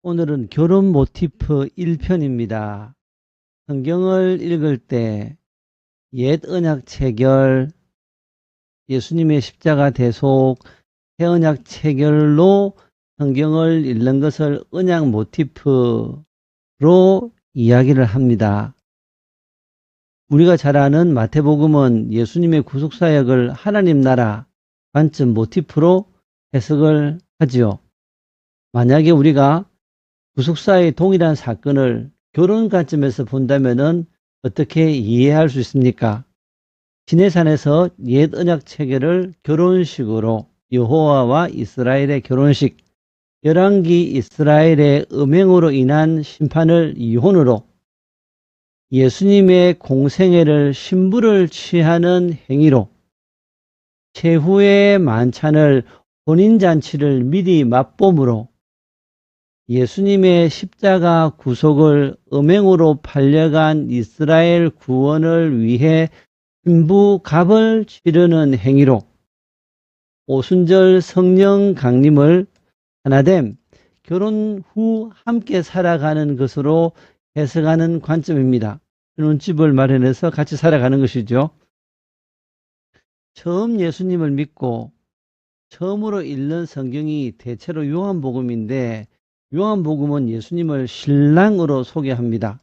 오늘은 결혼 모티프 1편입니다. 성경을 읽을 때 옛 언약 체결, 예수님의 십자가 대속, 새 언약 체결로 성경을 읽는 것을 언약 모티프로 이야기를 합니다. 우리가 잘 아는 마태복음은 예수님의 구속사역을 하나님 나라 관점 모티프로 해석을 하지요. 만약에 우리가 구속사의 동일한 사건을 결혼 관점에서 본다면 어떻게 이해할 수 있습니까? 시내산에서 옛 언약 체결을 결혼식으로, 여호와와 이스라엘의 결혼식, 열왕기 이스라엘의 음행으로 인한 심판을 이혼으로, 예수님의 공생애를 신부를 취하는 행위로, 최후의 만찬을 혼인잔치를 미리 맛봄으로, 예수님의 십자가 구속을 음행으로 팔려간 이스라엘 구원을 위해 신부갑을 치르는 행위로, 오순절 성령 강림을 하나됨 결혼 후 함께 살아가는 것으로 해석하는 관점입니다. 신혼집을 마련해서 같이 살아가는 것이죠. 처음 예수님을 믿고 처음으로 읽는 성경이 대체로 요한복음인데, 요한복음은 예수님을 신랑으로 소개합니다.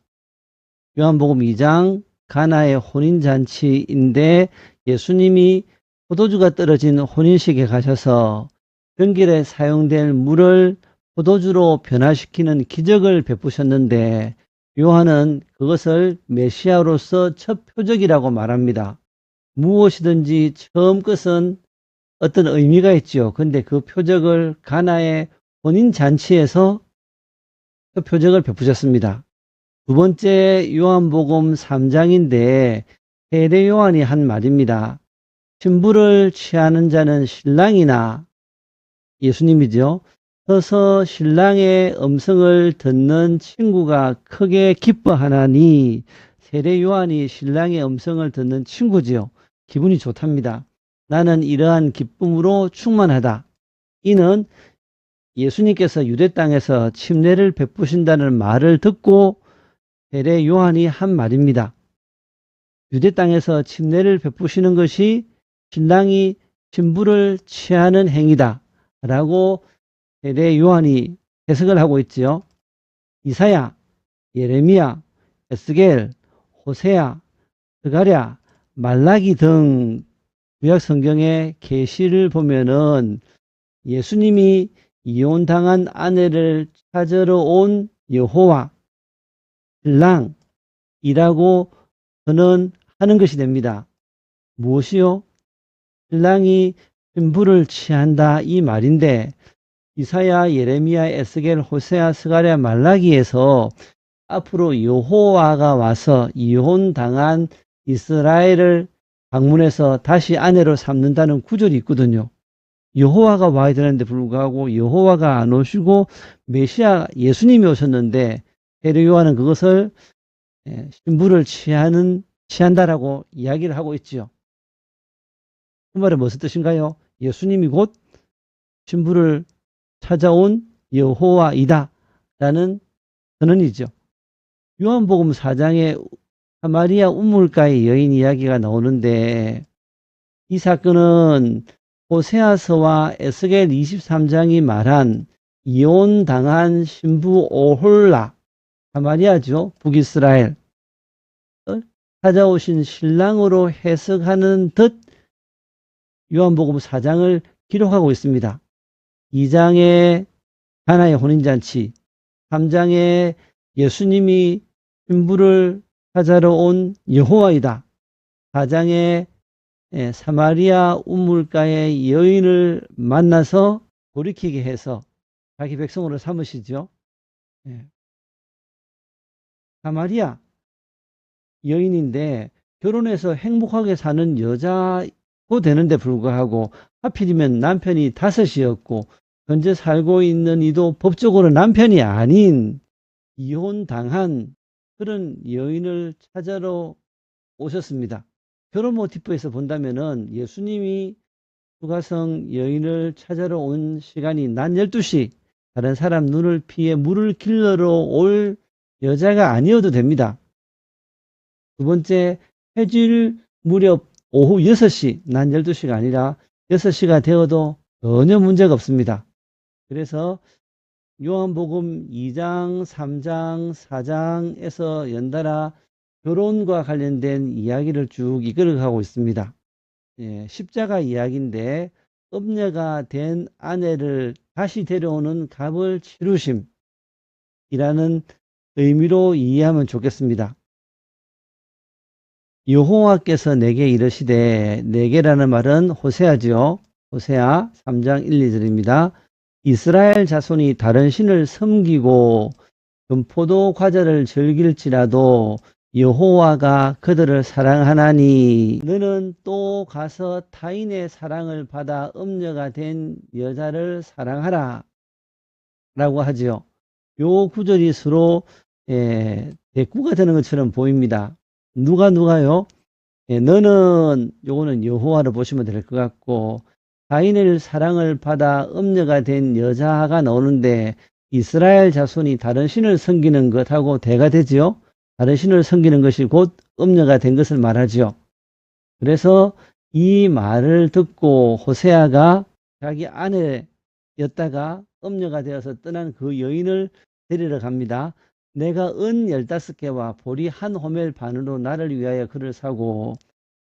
요한복음 2장 가나의 혼인잔치인데 예수님이 포도주가 떨어진 혼인식에 가셔서 병길에 사용될 물을 포도주로 변화시키는 기적을 베푸셨는데, 요한은 그것을 메시아로서 첫 표적이라고 말합니다. 무엇이든지 처음 것은 어떤 의미가 있죠. 근데 그 표적을 가나의 혼인잔치에서 그 표적을 베푸셨습니다. 두 번째 요한복음 3장인데 세례 요한이 한 말입니다. 신부를 취하는 자는 신랑이나, 예수님이죠, 서서 신랑의 음성을 듣는 친구가 크게 기뻐하나니, 세례 요한이 신랑의 음성을 듣는 친구지요. 기분이 좋답니다. 나는 이러한 기쁨으로 충만하다. 이는 예수님께서 유대 땅에서 침례를 베푸신다는 말을 듣고 세례 요한이 한 말입니다. 유대 땅에서 침례를 베푸시는 것이 신랑이 신부를 취하는 행위다 라고 세례 요한이 해석을 하고 있지요. 이사야, 예레미야, 에스겔, 호세아, 스가랴, 말라기 등 구약 성경의 계시를 보면은 예수님이 이혼당한 아내를 찾으러 온 여호와, 신랑이라고 선언하는 것이 됩니다. 무엇이요? 신랑이 신부를 취한다 이 말인데, 이사야, 예레미야, 에스겔, 호세아, 스가랴, 말라기에서 앞으로 여호와가 와서 이혼당한 이스라엘을 방문해서 다시 아내로 삼는다는 구절이 있거든요. 여호와가 와야 되는데 불구하고 여호와가 안 오시고 메시아 예수님이 오셨는데, 세례 요한은 그것을 신부를 취한다라고 이야기를 하고 있지요. 그 말은 무슨 뜻인가요? 예수님이 곧 신부를 찾아온 여호와이다 라는 선언이죠. 요한복음 4장에 사마리아 우물가의 여인 이야기가 나오는데, 이 사건은 호세아서와 에스겔 23장이 말한 이혼당한 신부 오홀라, 사마리아죠, 북이스라엘, 찾아오신 신랑으로 해석하는 듯 요한복음 4장을 기록하고 있습니다. 2장에 가나의 혼인잔치, 3장에 예수님이 신부를 찾아러 온 여호와이다, 4장에 사마리아 우물가의 여인을 만나서 돌이키게 해서 자기 백성으로 삼으시죠. 사마리아 여인인데 결혼해서 행복하게 사는 여자고 되는데 불구하고 하필이면 남편이 5이었고 현재 살고 있는 이도 법적으로 남편이 아닌 이혼당한 그런 여인을 찾아러 오셨습니다. 결혼 모티프에서 본다면은 예수님이 수가성 여인을 찾아러 온 시간이 낮 12시, 다른 사람 눈을 피해 물을 길러러 올 여자가 아니어도 됩니다. 두 번째, 해질 무렵 오후 6시, 난 12시가 아니라 6시가 되어도 전혀 문제가 없습니다. 그래서 요한복음 2장, 3장, 4장에서 연달아 결혼과 관련된 이야기를 쭉 이끌어가고 있습니다. 십자가 이야기인데 음녀가 된 아내를 다시 데려오는 값을 치르심이라는 의미로 이해하면 좋겠습니다. 여호와께서 내게 이르시되, 내게라는 말은 호세아지요. 호세아 3장 1, 2절입니다. 이스라엘 자손이 다른 신을 섬기고 금포도 과자를 즐길지라도 여호와가 그들을 사랑하나니 너는 또 가서 타인의 사랑을 받아 음녀가 된 여자를 사랑하라 라고 하지요. 요 구절이 서로 대꾸가 되는 것처럼 보입니다. 누가요? 너는, 요거는 여호와를 보시면 될 것 같고, 타인의 사랑을 받아 음녀가 된 여자가 나오는데 이스라엘 자손이 다른 신을 섬기는 것하고 대가 되지요. 다른 신을 섬기는 것이 곧 음녀가 된 것을 말하지요. 그래서 이 말을 듣고 호세아가 자기 아내였다가 음녀가 되어서 떠난 그 여인을 데리러 갑니다. 내가 은 15개와 보리 1호멜 반으로 나를 위하여 그를 사고,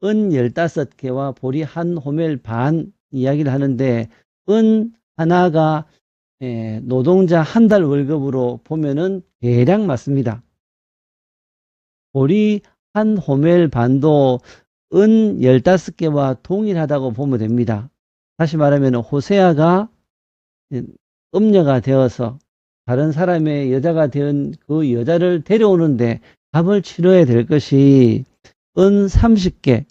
은 15개와 보리 1호멜 반 이야기를 하는데, 은 하나가 노동자 한 달 월급으로 보면은 대략 맞습니다. 보리 1호멜 반도 은 15개와 동일하다고 보면 됩니다. 다시 말하면 호세아가 음녀가 되어서 다른 사람의 여자가 된 그 여자를 데려오는데 값을 치러야 될 것이 은 30개,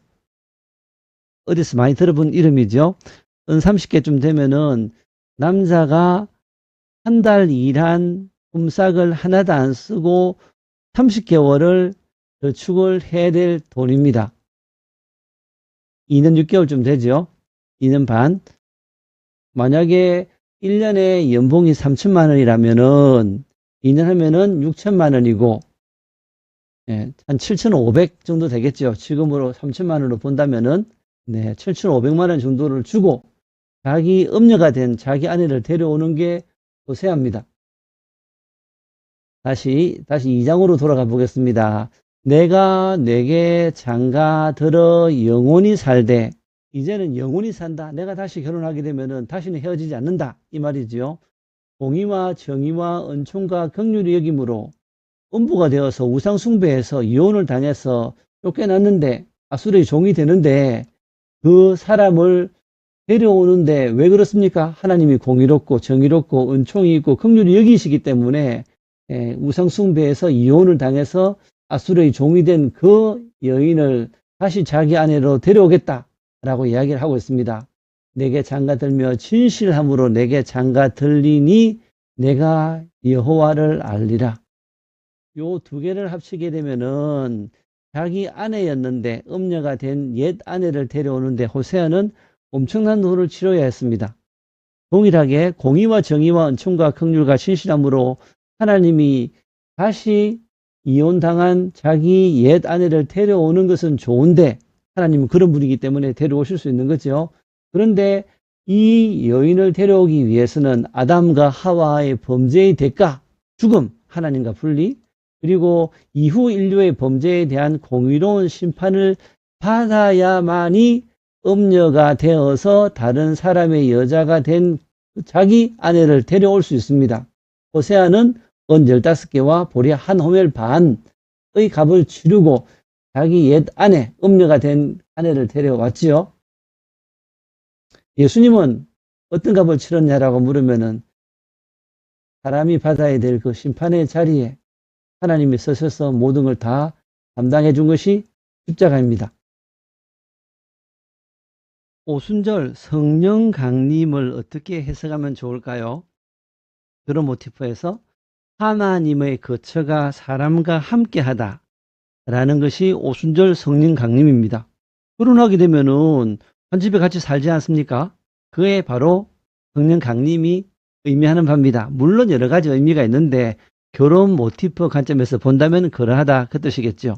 어디서 많이 들어본 이름이죠. 은 30개쯤 되면은 남자가 한 달 일한 품삯을 하나도 안 쓰고 30개월을 저축을 해야 될 돈입니다. 2년 6개월쯤 되죠. 2년 반. 만약에 1년에 연봉이 3천만 원이라면은 2년 하면은 6천만 원이고, 한 7,500 정도 되겠죠. 지금으로 3천만 원으로 본다면은 7,500만 원 정도를 주고 자기 음녀가 된 자기 아내를 데려오는 게 호세아입니다. 다시 2장으로 돌아가 보겠습니다. 내가 내게 장가 들어 영원히 살되, 이제는 영원히 산다. 내가 다시 결혼하게 되면은 다시는 헤어지지 않는다. 이 말이지요. 공의와 정의와 은총과 긍휼이 여김으로 음부가 되어서 우상 숭배해서 이혼을 당해서 쫓겨났는데 아수르의 종이 되는데 그 사람을 데려오는데 왜 그렇습니까? 하나님이 공의롭고 정의롭고 은총이 있고 긍휼이 여기시기 때문에 우상 숭배해서 이혼을 당해서 아수르의 종이 된 그 여인을 다시 자기 아내로 데려오겠다 라고 이야기를 하고 있습니다. 내게 장가 들며 진실함으로 내게 장가 들리니 내가 여호와를 알리라. 요 두 개를 합치게 되면은 자기 아내였는데 음녀가 된 옛 아내를 데려오는데 호세아는 엄청난 돈을 치러야 했습니다. 동일하게 공의와 정의와 은총과 긍휼과 신실함으로 하나님이 다시 이혼당한 자기 옛 아내를 데려오는 것은 좋은데, 하나님은 그런 분이기 때문에 데려오실 수 있는 거죠. 그런데 이 여인을 데려오기 위해서는 아담과 하와의 범죄의 대가, 죽음, 하나님과 분리, 그리고 이후 인류의 범죄에 대한 공의로운 심판을 받아야만이 음녀가 되어서 다른 사람의 여자가 된 자기 아내를 데려올 수 있습니다. 호세아는 은 15개와 보리 1호멜 반의 값을 치르고 자기 옛 아내, 음녀가 된 아내를 데려왔지요. 예수님은 어떤 값을 치렀냐라고 물으면은 사람이 받아야 될 그 심판의 자리에 하나님이 서셔서 모든 걸 다 담당해 준 것이 십자가입니다. 오순절 성령 강림을 어떻게 해석하면 좋을까요? 그런 모티프에서 하나님의 거처가 사람과 함께하다 라는 것이 오순절 성령 강림입니다. 결혼하게 되면은 한 집에 같이 살지 않습니까? 그에 바로 성령 강림이 의미하는 바입니다. 물론 여러 가지 의미가 있는데 결혼 모티프 관점에서 본다면 그러하다 그 뜻이겠죠.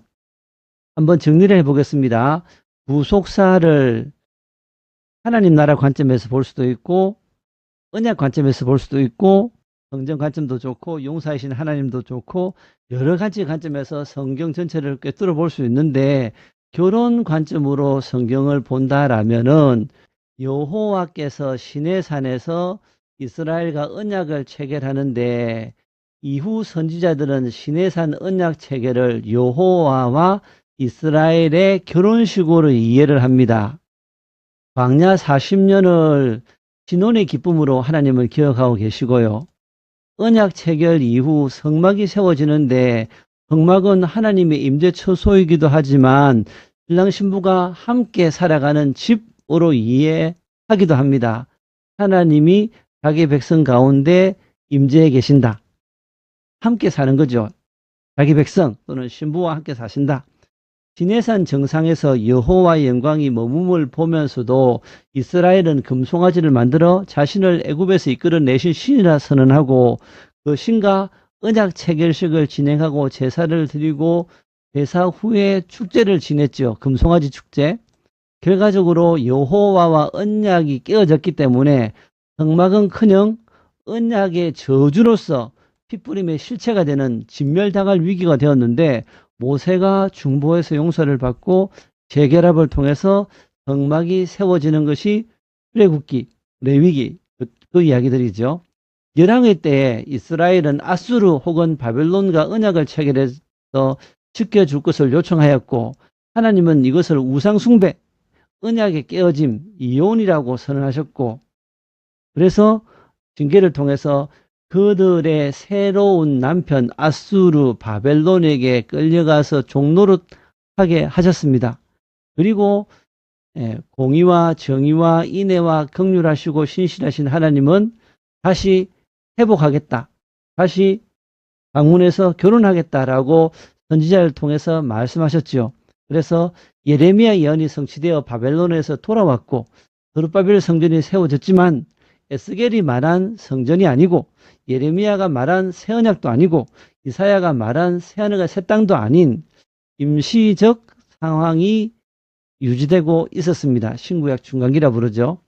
한번 정리를 해보겠습니다. 부속사를 하나님 나라 관점에서 볼 수도 있고 언약 관점에서 볼 수도 있고 성전 관점도 좋고 용사이신 하나님도 좋고 여러 가지 관점에서 성경 전체를 꿰뚫어 볼 수 있는데 결혼 관점으로 성경을 본다라면은 여호와께서 시내산에서 이스라엘과 언약을 체결하는데 이후 선지자들은 시내산 언약 체결을 여호와와 이스라엘의 결혼식으로 이해를 합니다. 광야 40년을 신혼의 기쁨으로 하나님을 기억하고 계시고요. 언약 체결 이후 성막이 세워지는데 성막은 하나님의 임재 처소이기도 하지만 신랑 신부가 함께 살아가는 집으로 이해하기도 합니다. 하나님이 자기 백성 가운데 임재해 계신다. 함께 사는 거죠. 자기 백성 또는 신부와 함께 사신다. 시내산 정상에서 여호와의 영광이 머금을 보면서도 이스라엘은 금송아지를 만들어 자신을 애굽에서 이끌어내신 신이라 선언하고 그 신과 언약 체결식을 진행하고 제사를 드리고 제사 후에 축제를 지냈죠. 금송아지 축제. 결과적으로 여호와와 언약이 깨어졌기 때문에 성막은커녕 언약의 저주로서 핏부림의 실체가 되는 진멸당할 위기가 되었는데 모세가 중보에서 용서를 받고 재결합을 통해서 성막이 세워지는 것이 출애굽기, 레위기 그 이야기들이죠. 열왕의 때에 이스라엘은 아수르 혹은 바벨론과 언약을 체결해서 지켜줄 것을 요청하였고 하나님은 이것을 우상숭배, 언약의 깨어짐, 이혼이라고 선언하셨고 그래서 징계를 통해서 그들의 새로운 남편 아수르 바벨론에게 끌려가서 종노릇하게 하셨습니다. 그리고 공의와 정의와 인애와 긍휼하시고 신실하신 하나님은 다시 회복하겠다. 다시 방문해서 결혼하겠다라고 선지자를 통해서 말씀하셨죠. 그래서 예레미야 예언이 성취되어 바벨론에서 돌아왔고 스룹바벨 성전이 세워졌지만 에스겔이 말한 성전이 아니고 예레미야가 말한 새 언약도 아니고 이사야가 말한 새 하늘과 새 땅도 아닌 임시적 상황이 유지되고 있었습니다. 신구약 중간기라 부르죠.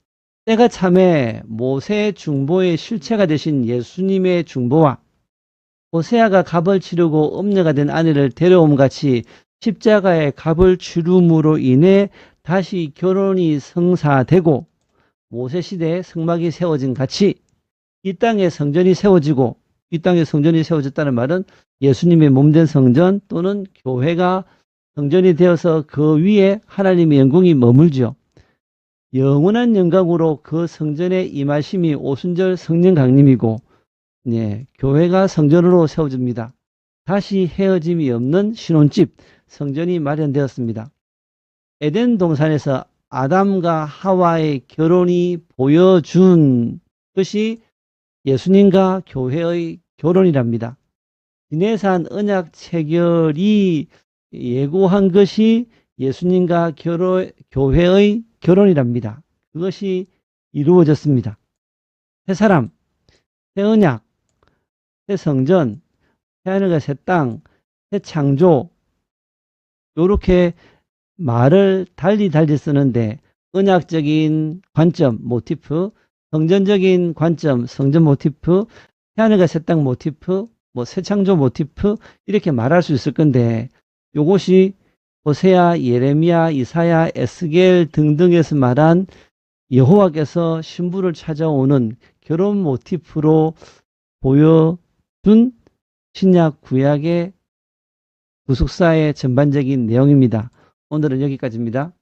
때가 참에 모세의 중보의 실체가 되신 예수님의 중보와 호세아가 값을 치르고 엄녀가 된 아내를 데려옴 같이 십자가의 값을 치름으로 인해 다시 결혼이 성사되고 모세시대에 성막이 세워진 같이 이 땅에 성전이 세워지고 이 땅에 성전이 세워졌다는 말은 예수님의 몸된 성전 또는 교회가 성전이 되어서 그 위에 하나님의 영광이 머물죠. 영원한 영광으로 그 성전에 임하심이 오순절 성령 강림이고 교회가 성전으로 세워집니다. 다시 헤어짐이 없는 신혼집 성전이 마련되었습니다. 에덴 동산에서 아담과 하와의 결혼이 보여준 것이 예수님과 교회의 결혼이랍니다. 시내산 언약 체결이 예고한 것이 예수님과 교회의 결혼이랍니다. 그것이 이루어졌습니다. 새 사람, 새 언약, 새 성전, 새 하늘과 새 땅, 새 창조 이렇게 말을 달리 쓰는데 언약적인 관점, 모티프, 성전적인 관점, 성전 모티프, 새 하늘과 새 땅 모티프, 새 창조 모티프 이렇게 말할 수 있을 건데 요것이 호세아, 예레미야, 이사야, 에스겔 등등에서 말한 여호와께서 신부를 찾아오는 결혼 모티프로 보여준 신약 구약의 구속사의 전반적인 내용입니다. 오늘은 여기까지입니다.